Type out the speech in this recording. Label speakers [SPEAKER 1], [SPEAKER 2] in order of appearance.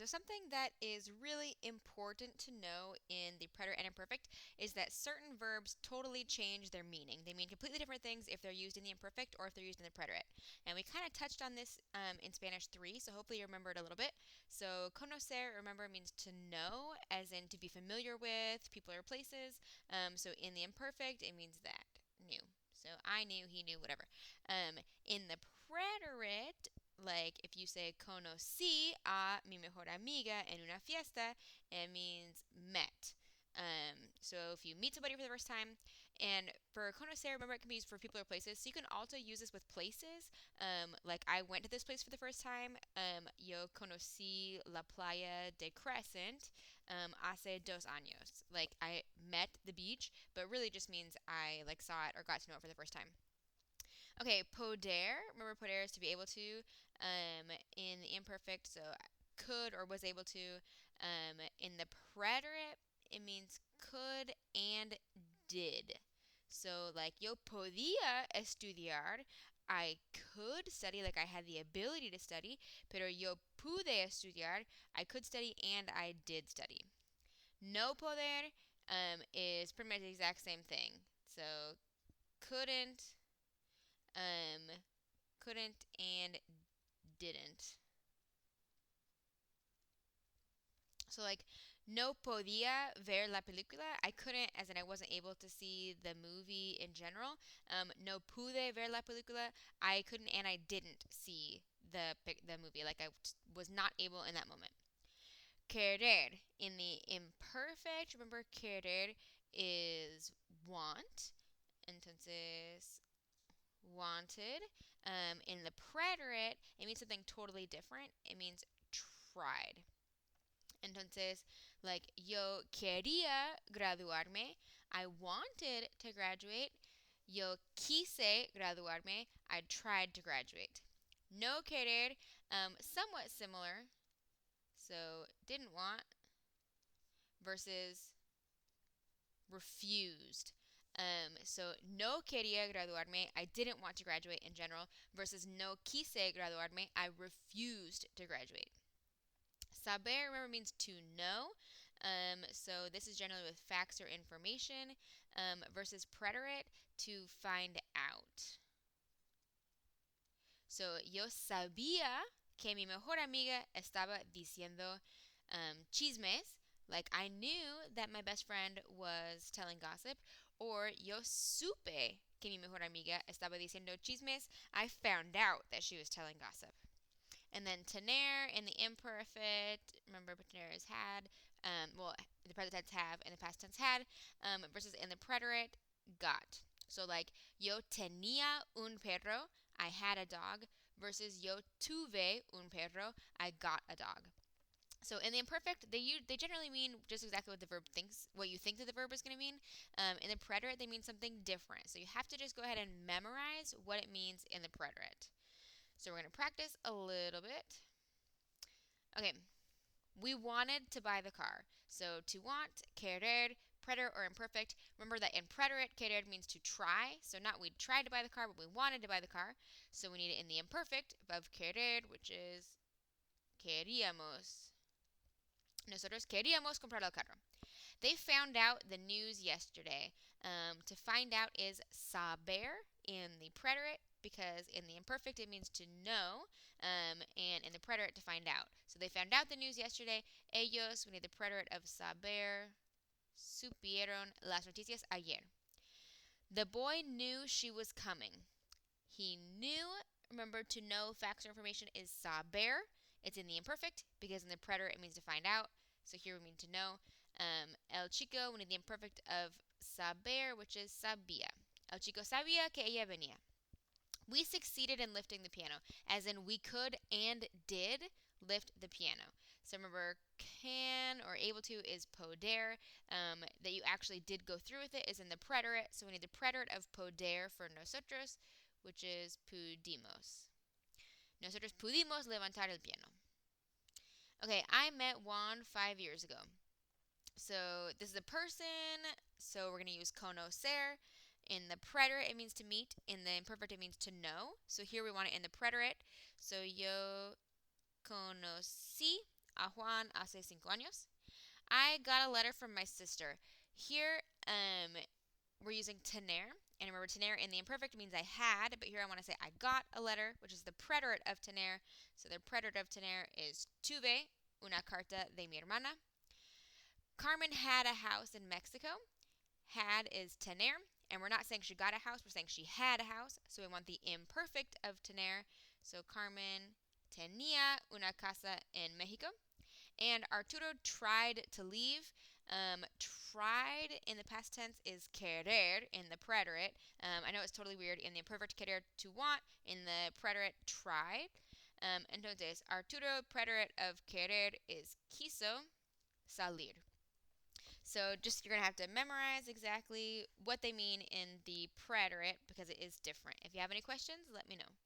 [SPEAKER 1] something that is really important to know in the preterite and imperfect is that certain verbs totally change their meaning. They mean completely different things if they're used in the imperfect or if they're used in the preterite. And we kind of touched on this in Spanish 3, so hopefully you remember it a little bit. So, conocer, remember, means to know, as in to be familiar with people or places. So, in the imperfect, it means that, knew. So, I knew, he knew, whatever. In the preterite, like if you say conocí a mi mejor amiga en una fiesta, it means met. So if you meet somebody for the first time, and for conocer, remember it can be used for people or places. So you can also use this with places. Like I went to this place for the first time. Yo conocí la playa de Crescent hace 2 años. Like I met the beach, but really just means I like saw it or got to know it for the first time. Okay, poder. Remember, poder is to be able to. In the imperfect, so could or was able to. In the preterite, it means could and did. So, like, yo podía estudiar. I could study, like I had the ability to study, pero yo pude estudiar. I could study and I did study. No poder is pretty much the exact same thing. So, couldn't, um, couldn't and didn't. So like no podía ver la película. I couldn't, as in I wasn't able to see the movie in general. No pude ver la película. I couldn't and I didn't see the movie. Like I was not able in that moment. Querer in the imperfect. Remember, querer is want. Entonces wanted. In the preterite, it means something totally different. It means tried. Entonces, like, yo quería graduarme. I wanted to graduate. Yo quise graduarme. I tried to graduate. No querer, somewhat similar. So, didn't want versus refused. So no quería graduarme, I didn't want to graduate in general, versus no quise graduarme, I refused to graduate. Saber, remember, means to know. So this is generally with facts or information, versus preterite, to find out. So yo sabía que mi mejor amiga estaba diciendo chismes. Like I knew that my best friend was telling gossip. Or yo supe que mi mejor amiga estaba diciendo chismes. I found out that she was telling gossip. And then tener in the imperfect, remember tener is had, well, the present tense have and the past tense had, versus in the preterite, got. So like, yo tenía un perro, I had a dog, versus yo tuve un perro, I got a dog. So in the imperfect, they generally mean just exactly what the verb thinks, what you think that the verb is going to mean. In the preterite, they mean something different. So you have to just go ahead and memorize what it means in the preterite. So we're going to practice a little bit. Okay, we wanted to buy the car. So to want, querer, preterite or imperfect. Remember that in preterite, querer means to try. So not we tried to buy the car, but we wanted to buy the car. So we need it in the imperfect of querer, which is queríamos. Nosotros queríamos comprar el carro. They found out the news yesterday. To find out is saber in the preterite, because in the imperfect it means to know, and in the preterite to find out. So they found out the news yesterday. Ellos, we need the preterite of saber, supieron las noticias ayer. The boy knew she was coming. He knew, remember, to know facts or information is saber. It's in the imperfect because in the preterite it means to find out. So here we mean to know. El chico, we need the imperfect of saber, which is sabía. El chico sabía que ella venía. We succeeded in lifting the piano, as in we could and did lift the piano. So remember, can or able to is poder. That you actually did go through with it is in the preterite. So we need the preterite of poder for nosotros, which is pudimos. Nosotros pudimos levantar el piano. Okay, I met Juan 5 years ago. So this is a person, so we're going to use conocer. In the preterite, it means to meet. In the imperfect, it means to know. So here we want it in the preterite. So yo conocí a Juan hace 5 años. I got a letter from my sister. Here, we're using tener. And remember, tener in the imperfect means I had, but here I want to say I got a letter, which is the preterite of tener. So the preterite of tener is tuve una carta de mi hermana. Carmen had a house in Mexico. Had is tener, and we're not saying she got a house, we're saying she had a house. So we want the imperfect of tener. So Carmen tenía una casa en Mexico. And Arturo tried to leave. Tried in the past tense is querer in the preterite. I know it's totally weird. In the imperfect, querer, to want. In the preterite, tried. Entonces, Arturo, preterite of querer is quiso salir. So just you're going to have to memorize exactly what they mean in the preterite because it is different. If you have any questions, let me know.